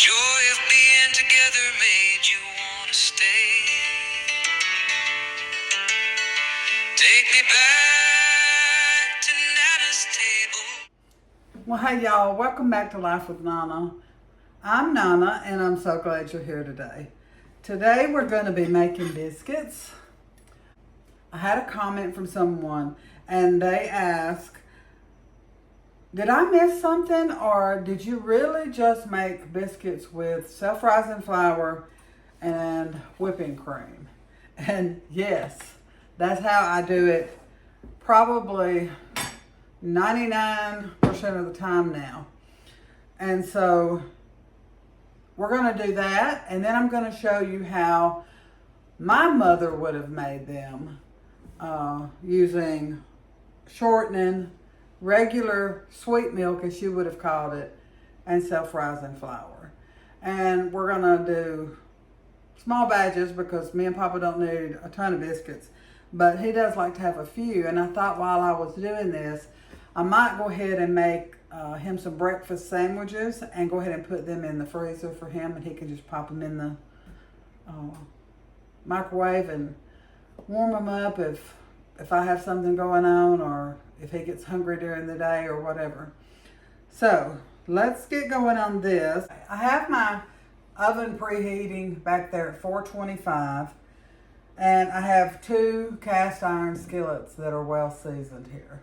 joy of being together made you want to stay. Take me back to Nana's table. Well, hey y'all, welcome back to Life with Nana. I'm Nana and I'm so glad you're here today. Today we're going to be making biscuits. I had a comment from someone and they asked, did I miss something or did you really just make biscuits with self-rising flour and whipping cream? And yes, that's how I do it probably 99% of the time now. And so we're going to do that, and then I'm going to show you how my mother would have made them using shortening, regular sweet milk as she would have called it, and self-rising flour. And we're going to do small batches because me and Papa don't need a ton of biscuits, but he does like to have a few. And I thought while I was doing this, I might go ahead and make him some breakfast sandwiches and go ahead and put them in the freezer for him, and he can just pop them in the microwave and warm them up if I have something going on or if he gets hungry during the day or whatever. So let's get going on this. I have my oven preheating back there at 425, and I have 2 cast iron skillets that are well seasoned here.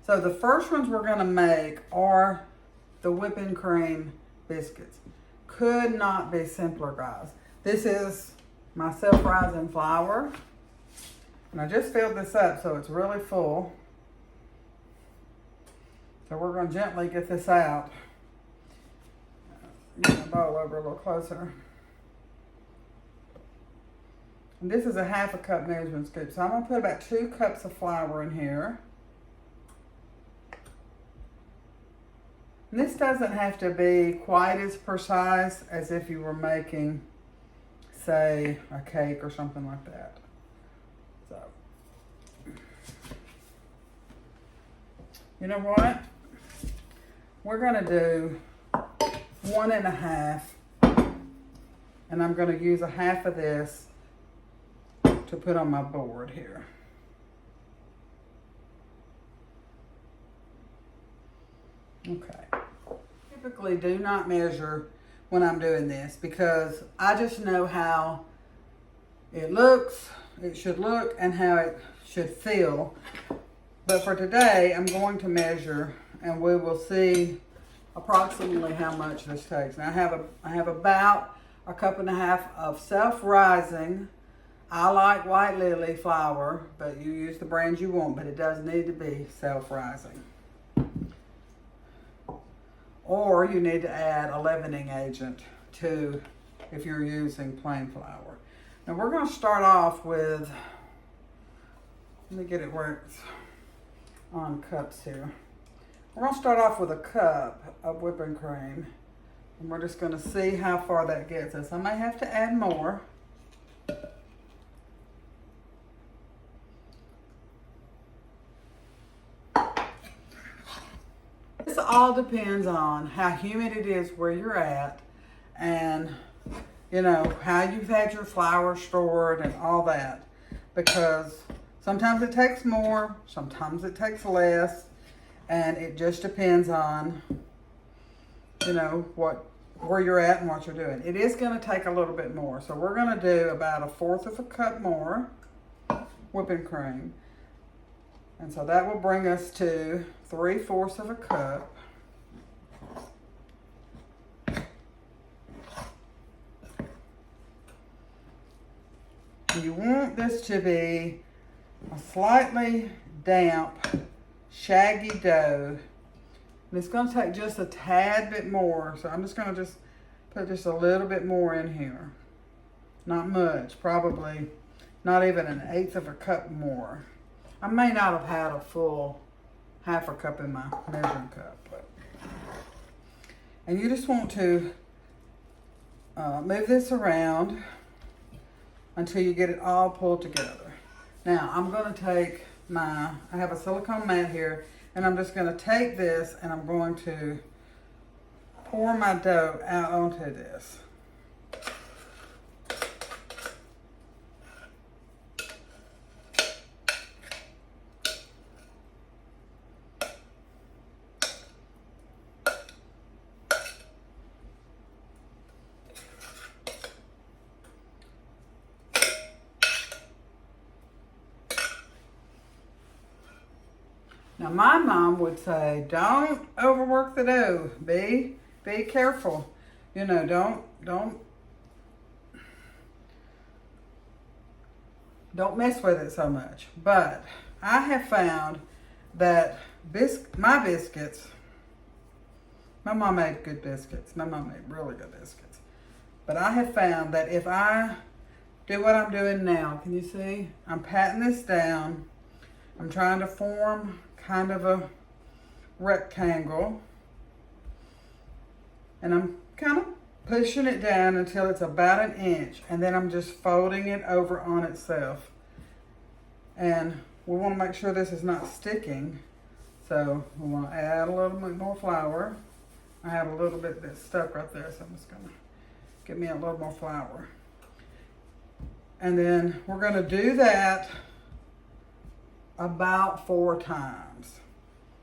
So the first ones we're going to make are the whipping cream biscuits. Could not be simpler, guys. This is my self-rising flour. And I just filled this up so it's really full. So we're going to gently get this out. Get my bowl over a little closer. And this is a 1/2 cup measuring scoop. So I'm going to put about 2 cups of flour in here. And this doesn't have to be quite as precise as if you were making, say, a cake or something like that. So, you know what? We're going to do 1 1/2, and I'm going to use a 1/2 of this to put on my board here. Okay. Typically do not measure when I'm doing this because I just know how it looks, it should look, and how it should feel. But for today, I'm going to measure and we will see approximately how much this takes. Now I have about 1.5 cups of self-rising. I like White Lily flour, but you use the brand you want, but it does need to be self-rising. Or you need to add a leavening agent to if you're using plain flour. Now we're going to start off with, let me get it where it's on cups here. We're going to start off with 1 cup of whipping cream, and we're just going to see how far that gets us. I may have to add more. This all depends on how humid it is where you're at, and you know how you've had your flour stored and all that, because sometimes it takes more, sometimes it takes less, and it just depends on where you're at and what you're doing. It is going to take a little bit more, so we're going to do about 1/4 cup more whipping cream. And so that will bring us to 3/4 cup. You want this to be a slightly damp, shaggy dough. And it's going to take just a tad bit more. So I'm just going to put just a little bit more in here. Not much, probably not even 1/8 cup more. I may not have had a full 1/2 cup in my measuring cup. And you just want to move this around until you get it all pulled together. Now I'm going to take I have a silicone mat here, and I'm just going to take this and I'm going to pour my dough out onto this. Now my mom would say, don't overwork the dough. Be careful. You know, don't mess with it so much. But I have found that my biscuits, my mom made good biscuits. My mom made really good biscuits. But I have found that if I do what I'm doing now, can you see? I'm patting this down. I'm trying to form kind of a rectangle. And I'm kind of pushing it down until it's about an inch. And then I'm just folding it over on itself. And we want to make sure this is not sticking. So we want to add a little bit more flour. I have a little bit that's stuck right there, so I'm just going to get me a little more flour. And then we're going to do that about 4 times.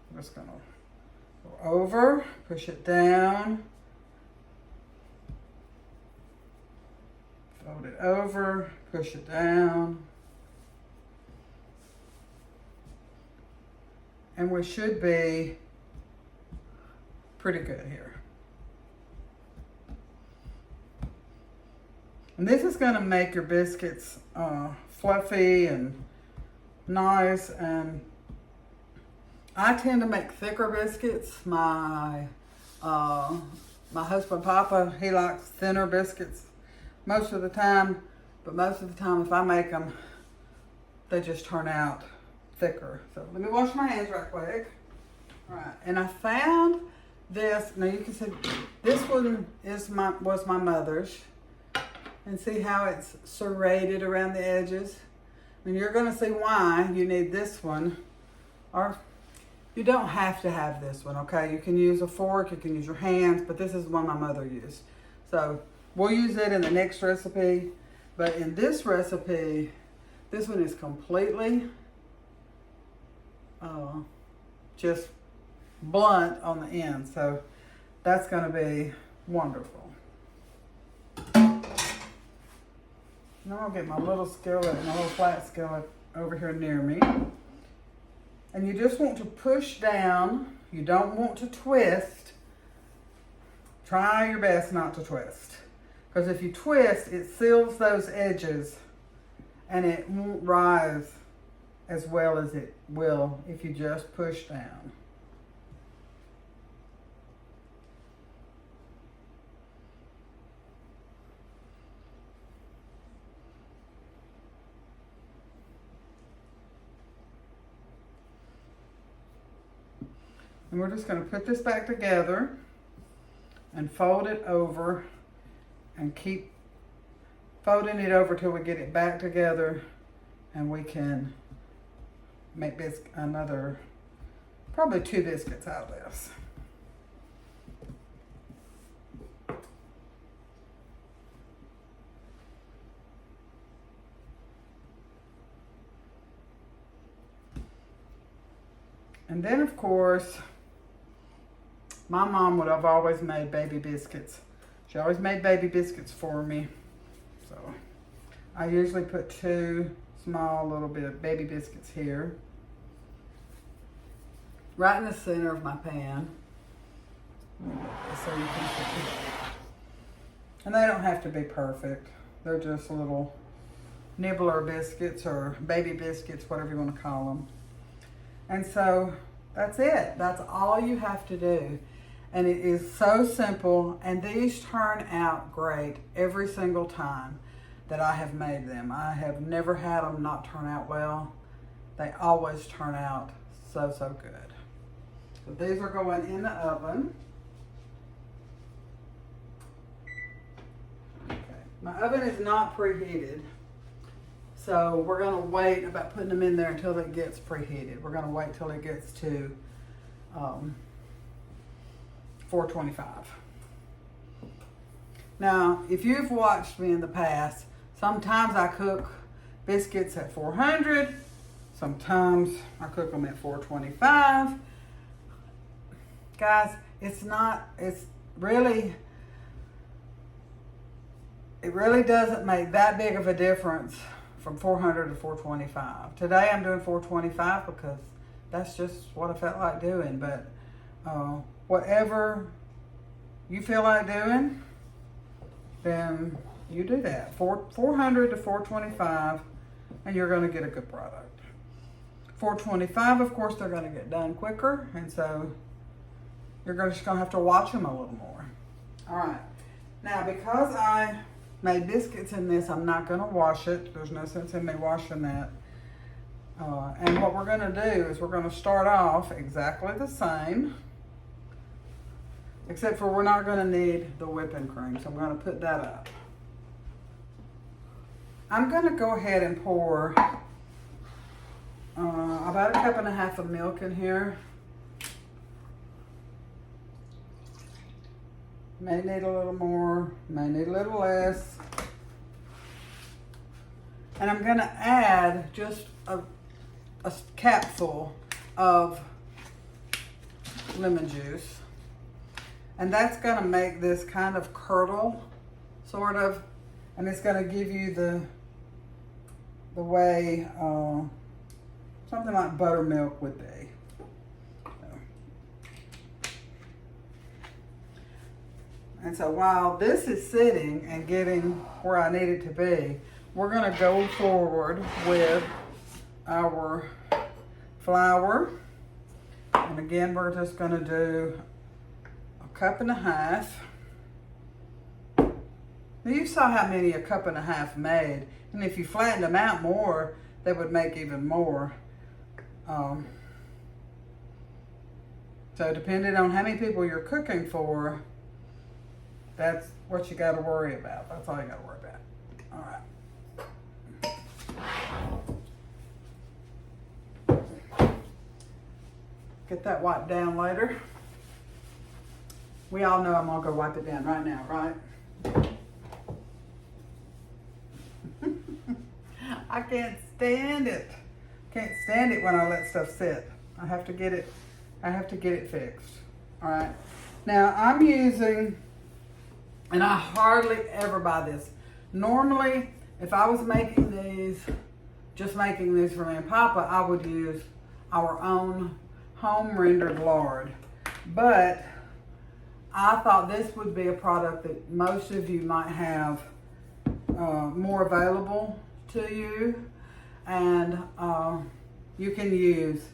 I'm just going to go over, push it down, fold it over, push it down. And we should be pretty good here. And this is going to make your biscuits fluffy and nice. And I tend to make thicker biscuits. My husband Papa, he likes thinner biscuits most of the time. But most of the time if I make them, they just turn out thicker. So let me wash my hands right quick. All right, and I found this. Now you can see this one was my mother's. And see how it's serrated around the edges? And you're going to see why you need this one. Or you don't have to have this one, okay? You can use a fork, you can use your hands, but this is the one my mother used. So we'll use it in the next recipe. But in this recipe, this one is completely just blunt on the end. So that's going to be wonderful. Now I'll get my little skillet, my little flat skillet over here near me. And you just want to push down. You don't want to twist. Try your best not to twist. Because if you twist, it seals those edges and it won't rise as well as it will if you just push down. And we're just going to put this back together and fold it over and keep folding it over till we get it back together, and we can make another, probably 2 biscuits out of this. And then of course, my mom would have always made baby biscuits. She always made baby biscuits for me. So I usually put 2 small little bit of baby biscuits here. Right in the center of my pan. So you can see. And they don't have to be perfect. They're just little nibbler biscuits or baby biscuits, whatever you want to call them. And so that's it. That's all you have to do. And it is so simple, and these turn out great every single time that I have made them. I have never had them not turn out well. They always turn out so, so good. So these are going in the oven. Okay. My oven is not preheated, so we're going to wait about putting them in there until it gets preheated. We're going to wait till it gets to 425. Now, if you've watched me in the past, sometimes I cook biscuits at 400. Sometimes I cook them at 425. Guys, it really doesn't make that big of a difference from 400 to 425. Today I'm doing 425 because that's just what I felt like doing. But whatever you feel like doing, then you do that. 400 to 425, and you're going to get a good product. 425, of course, they're going to get done quicker, and so you're just going to have to watch them a little more. All right. Now, because I made biscuits in this, I'm not going to wash it. There's no sense in me washing that. And what we're going to do is we're going to start off exactly the same, except for we're not going to need the whipping cream, so I'm going to put that up. I'm going to go ahead and pour about 1.5 cups of milk in here. May need a little more, may need a little less. And I'm going to add just a capful of lemon juice. And that's going to make this kind of curdle, sort of. And it's going to give you the way something like buttermilk would be. And so while this is sitting and getting where I need it to be, we're going to go forward with our flour. And again, we're just going to do 1.5 cups. Now you saw how many 1.5 cups made. And if you flattened them out more, they would make even more. So depending on how many people you're cooking for, that's what you got to worry about. That's all you got to worry about. All right. Get that wiped down later. We all know I'm going to go wipe it down right now, right? I can't stand it. Can't stand it when I let stuff sit. I have to get it fixed. All right. Now I'm using, and I hardly ever buy this. Normally, if I was making these, just making these for me and Papa, I would use our own home rendered lard. But I thought this would be a product that most of you might have more available to you, and you can use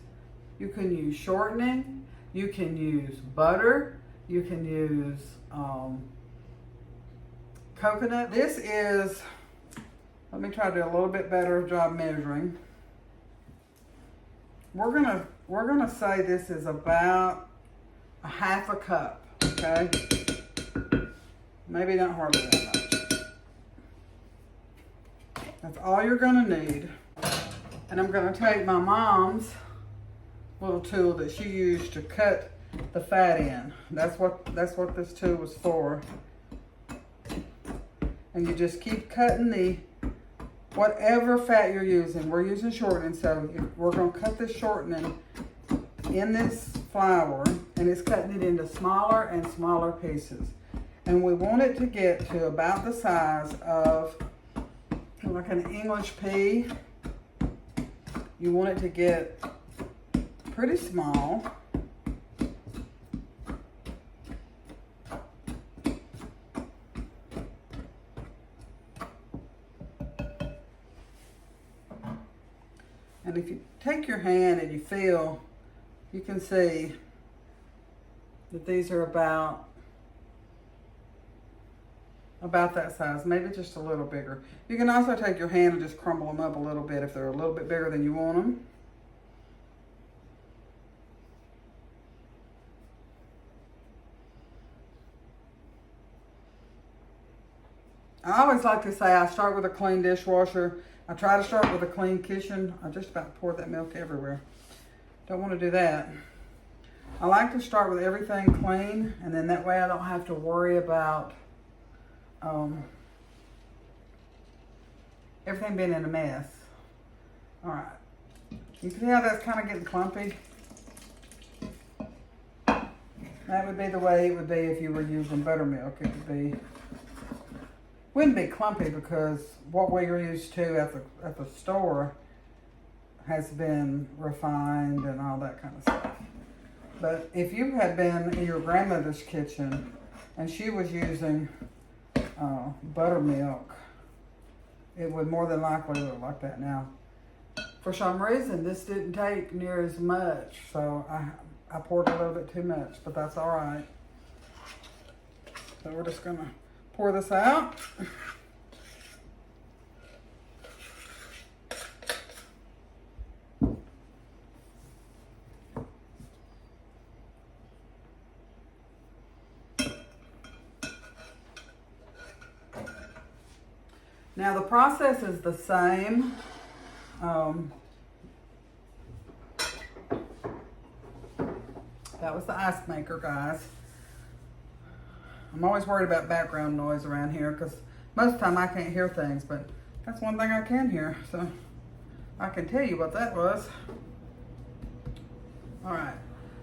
shortening, you can use butter, you can use coconut. This is, let me try to do a little bit better job measuring. We're gonna say this is about 1/2 cup, okay? Maybe not hardly that much. That's all you're gonna need. And I'm gonna take my mom's little tool that she used to cut the fat in. That's what this tool was for. And you just keep cutting the whatever fat you're using. We're using shortening, so we're gonna cut this shortening in this flour, and it's cutting it into smaller and smaller pieces. And we want it to get to about the size of like an English pea. You want it to get pretty small. And if you take your hand and you feel, you can see that these are about that size, maybe just a little bigger. You can also take your hand and just crumble them up a little bit if they're a little bit bigger than you want them. I always like to say I start with a clean dishwasher. I try to start with a clean kitchen. I just about poured that milk everywhere. Don't want to do that. I like to start with everything clean, and then that way I don't have to worry about everything being in a mess. All right. You can see how that's kind of getting clumpy. That would be the way it would be if you were using buttermilk. It wouldn't be clumpy because what we're used to at the store has been refined and all that kind of stuff. But if you had been in your grandmother's kitchen and she was using buttermilk, it would more than likely look like that. Now, for some reason, this didn't take near as much, so I poured a little bit too much, but that's all right. So we're just gonna pour this out. Now the process is the same. That was the ice maker, guys. I'm always worried about background noise around here because most of the time I can't hear things, but that's one thing I can hear, so I can tell you what that was. All right,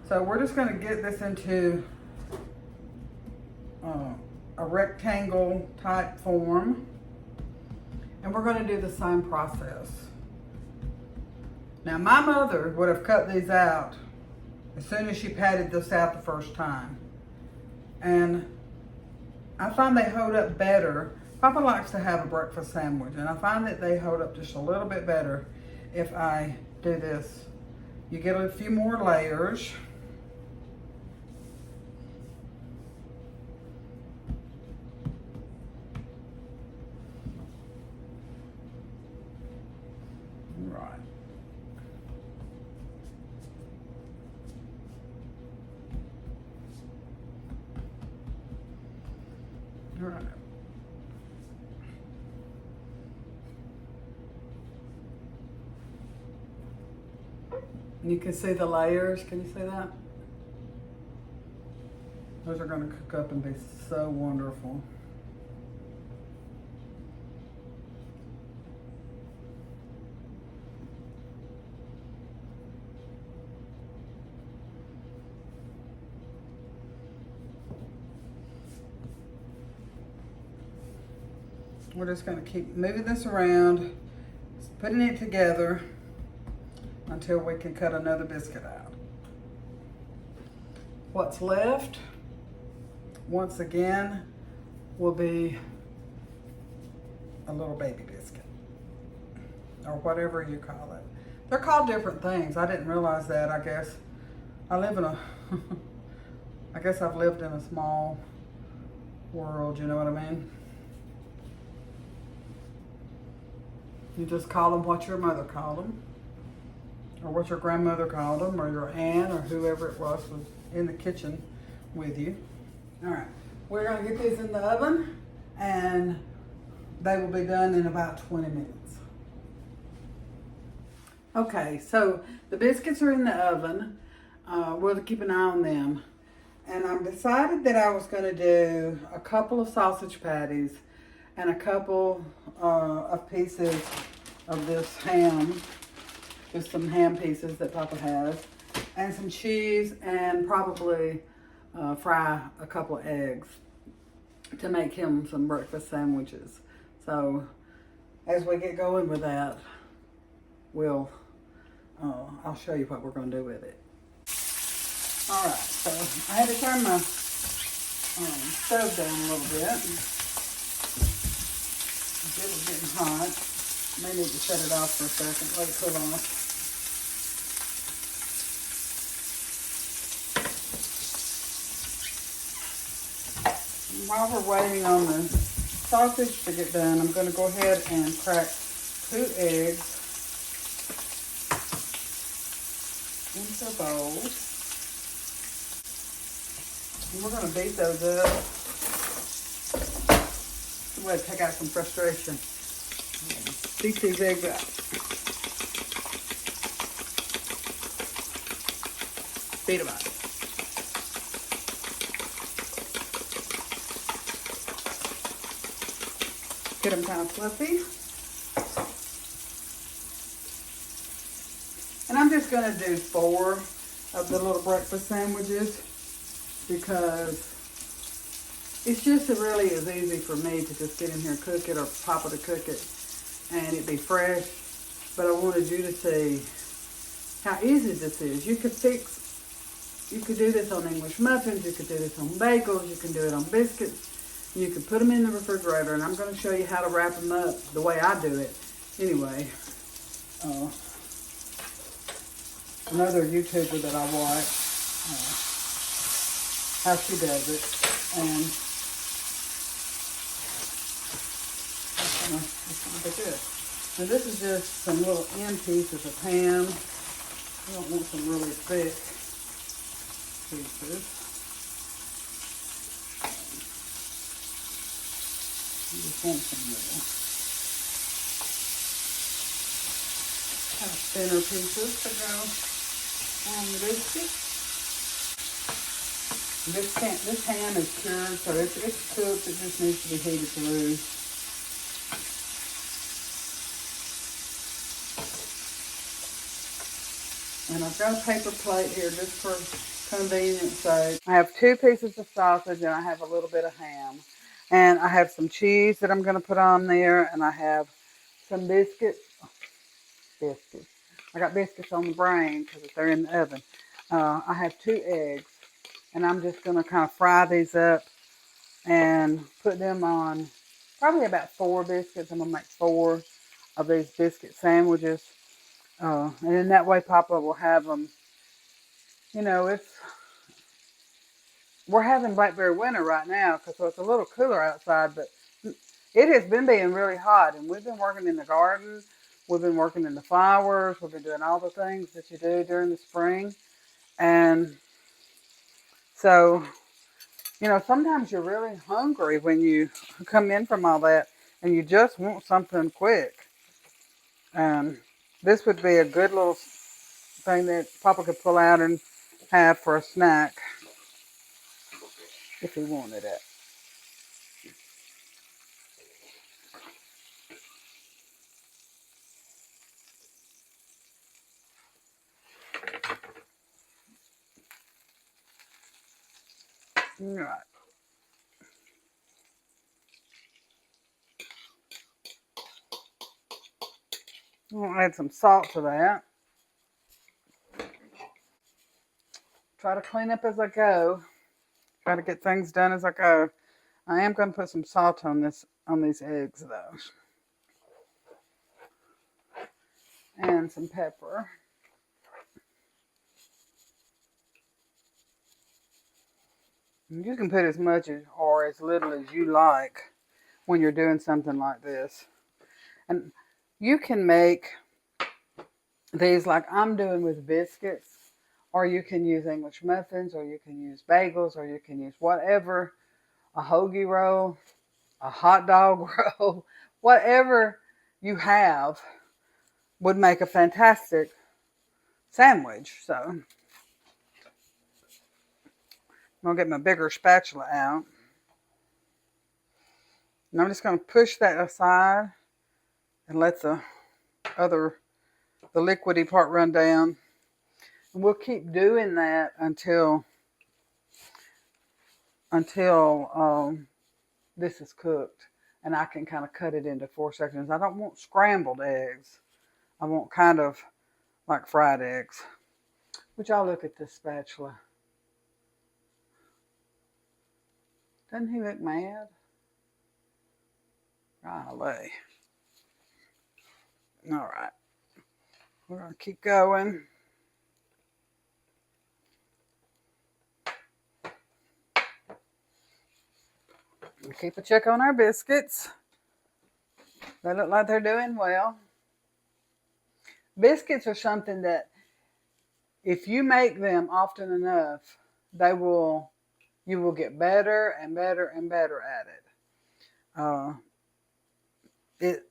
so we're just gonna get this into a rectangle type form, and we're gonna do the same process. Now my mother would have cut these out as soon as she patted this out the first time. And I find they hold up better. Papa likes to have a breakfast sandwich, and I find that they hold up just a little bit better if I do this. You get a few more layers. Right. All right. You can see the layers. Can you see that? Those are going to cook up and be so wonderful. We're just going to keep moving this around, putting it together until we can cut another biscuit out. What's left, once again, will be a little baby biscuit, or whatever you call it. They're called different things. I didn't realize that. I guess I live in a, I guess I've lived in a small world, you know what I mean? You just call them what your mother called them, or what your grandmother called them, or your aunt, or whoever it was in the kitchen with you. All right, we're gonna get these in the oven, and they will be done in about 20 minutes. Okay, so the biscuits are in the oven. We'll keep an eye on them. And I decided that I was gonna do a couple of sausage patties and a couple of pieces of this ham, just some ham pieces that Papa has, and some cheese, and probably fry a couple of eggs to make him some breakfast sandwiches. So as we get going with that, I'll show you what we're going to do with it. All right, so I had to turn my stove down a little bit. It was getting hot. May need to shut it off for a second, let it cool off. While we're waiting on the sausage to get done, I'm going to go ahead and crack 2 eggs into a bowl. And we're going to beat those up. It's a way to take out some frustration. Beat these eggs up. Beat them up. Get them kind of fluffy. And I'm just going to do 4 of the little breakfast sandwiches because it's just really as easy for me to just get in here and cook it or Papa to cook it and it be fresh. But I wanted you to see how easy this is. You could do this on English muffins, you could do this on bagels, you can do it on biscuits. You can put them in the refrigerator, and I'm going to show you how to wrap them up the way I do it. Anyway, another YouTuber that I watch, how she does it, and it's going to be good. Now this is just some little end pieces of ham. You don't want some really thick pieces. You just want some little kind of thinner pieces to go on the biscuit. This ham is cured, so it's cooked. It just needs to be heated through. And I've got a paper plate here just for convenience sake. I have 2 pieces of sausage and I have a little bit of ham. And I have some cheese that I'm going to put on there, and I have some biscuits. I got biscuits on the brain because they're in the oven. I have 2 eggs, and I'm just going to kind of fry these up and put them on probably about 4 biscuits. I'm going to make 4 of these biscuit sandwiches. And in that way, Papa will have them. You know, we're having blackberry winter right now because it's a little cooler outside, but it has been being really hot, and we've been working in the garden. We've been working in the flowers. We've been doing all the things that you do during the spring. And so, you know, sometimes you're really hungry when you come in from all that and you just want something quick. And this would be a good little thing that Papa could pull out and have for a snack if he wanted it. All right. I'll add some salt to that. Try to clean up as I go. Try to get things done as I go. I am going to put some salt on these eggs though. And some pepper. You can put as much or as little as you like when you're doing something like this. And you can make these like I'm doing with biscuits, or you can use English muffins, or you can use bagels, or you can use whatever, a hoagie roll, a hot dog roll, whatever you have would make a fantastic sandwich. So I'm going to get my bigger spatula out. And I'm just going to push that aside and let the liquidy part run down. And we'll keep doing that until this is cooked. And I can kind of cut it into 4 sections. I don't want scrambled eggs. I want kind of like fried eggs. Would y'all look at this spatula? Doesn't he look mad? Golly. All right. We're going to keep going. We keep a check on our biscuits. They look like they're doing well. Biscuits are something that if you make them often enough, you will get better and better and better at it.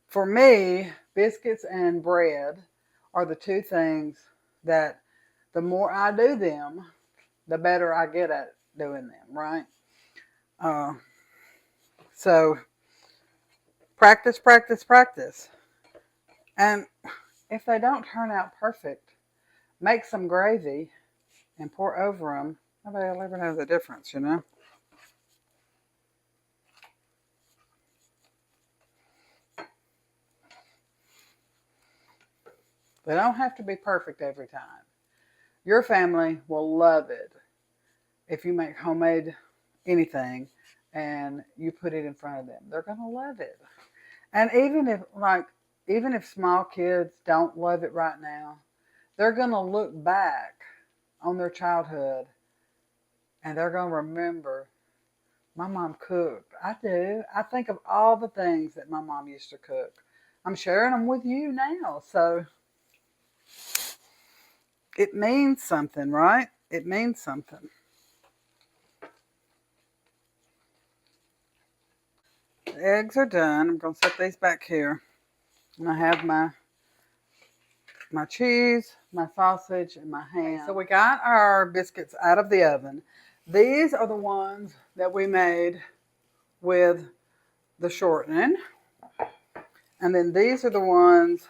For me, biscuits and bread are the 2 things that the more I do them, the better I get at doing them, right? So Practice, practice, practice. And if they don't turn out perfect, make some gravy and pour over them. Nobody will ever know the difference, you know. They don't have to be perfect every time. Your family will love it if you make homemade anything and you put it in front of them. They're going to love it. And even if small kids don't love it right now, they're going to look back on their childhood and they're going to remember my mom cooked. I do. I think of all the things that my mom used to cook. I'm sharing them with you now. So it means something, right? It means something. The eggs are done. I'm going to set these back here. And I have my cheese, my sausage, and my ham. Okay, so we got our biscuits out of the oven. These are the ones that we made with the shortening. And then these are the ones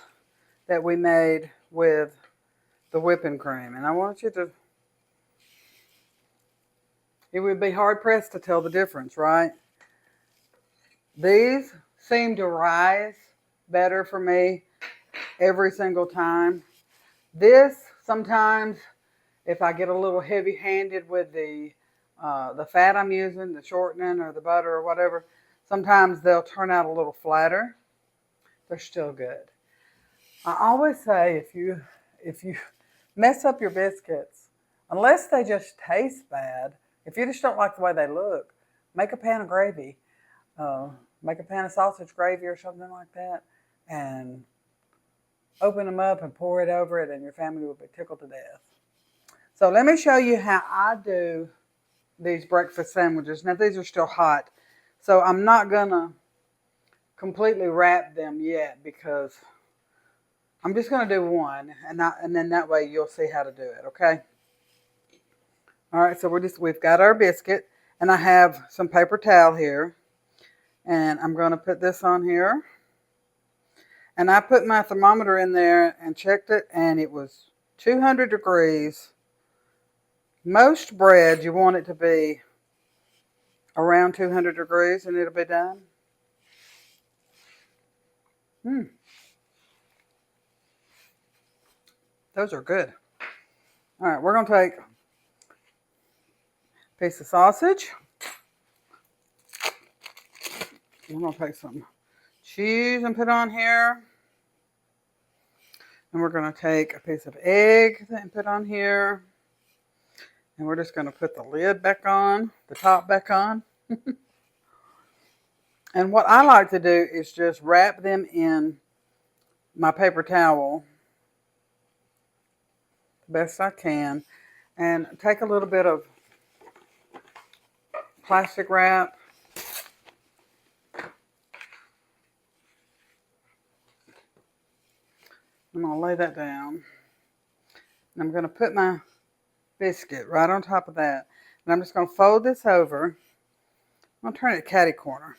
that we made with the whipping cream. And I want you to, it would be hard pressed to tell the difference, right? These seem to rise better for me every single time. This, sometimes, if I get a little heavy-handed with the fat I'm using, the shortening or the butter or whatever, sometimes they'll turn out a little flatter. They're still good. I always say if you mess up your biscuits, unless they just taste bad, if you just don't like the way they look, make a pan of gravy. Make a pan of sausage gravy or something like that, and open them up and pour it over it, and your family will be tickled to death. So let me show you how I do these breakfast sandwiches. Now these are still hot, so I'm not gonna completely wrap them yet because I'm just gonna do one, and then that way you'll see how to do it. Okay. All right. So we've got our biscuit, and I have some paper towel here, and I'm gonna put this on here. And I put my thermometer in there and checked it, and it was 200 degrees. Most bread, you want it to be around 200 degrees, and it'll be done. Those are good. All right, we're going to take a piece of sausage. We're going to take some cheese and put on here. And we're going to take a piece of egg and put on here. And we're just going to put the lid back on, the top back on. And what I like to do is just wrap them in my paper towel the best I can, and take a little bit of plastic wrap. I'm going to lay that down. And I'm going to put my biscuit right on top of that. And I'm just going to fold this over. I'm going to turn it catty corner.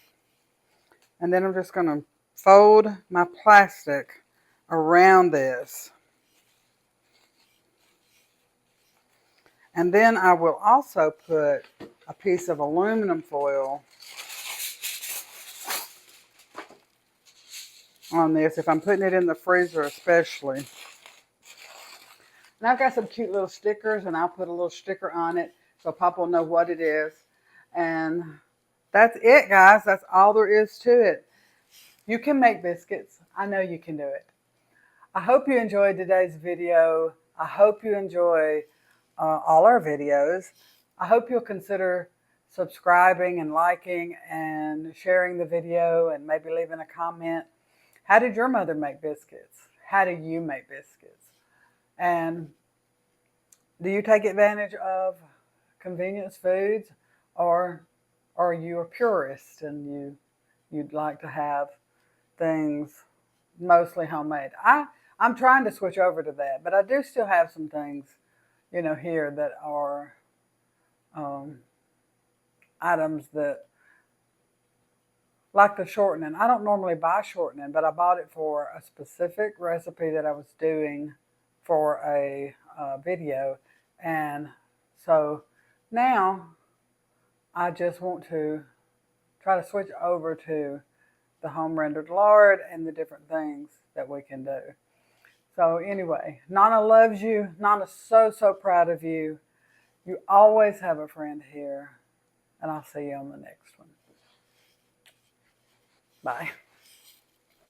And then I'm just going to fold my plastic around this. And then I will also put a piece of aluminum foil on this, if I'm putting it in the freezer especially. And I've got some cute little stickers, and I'll put a little sticker on it so Papa will know what it is. And that's it, guys. That's all there is to it. You can make biscuits. I know you can do it. I hope you enjoyed today's video. I hope you enjoy all our videos. I hope you'll consider subscribing and liking and sharing the video and maybe leaving a comment. How did your mother make biscuits? How do you make biscuits? And do you take advantage of convenience foods, or are you a purist and you'd like to have things mostly homemade? I'm trying to switch over to that, but I do still have some things, here that are items that like the shortening. I don't normally buy shortening, but I bought it for a specific recipe that I was doing for a video. And so now I just want to try to switch over to the home rendered lard and the different things that we can do. So anyway, Nana loves you. Nana's so, so proud of you. You always have a friend here. And I'll see you on the next one. Bye.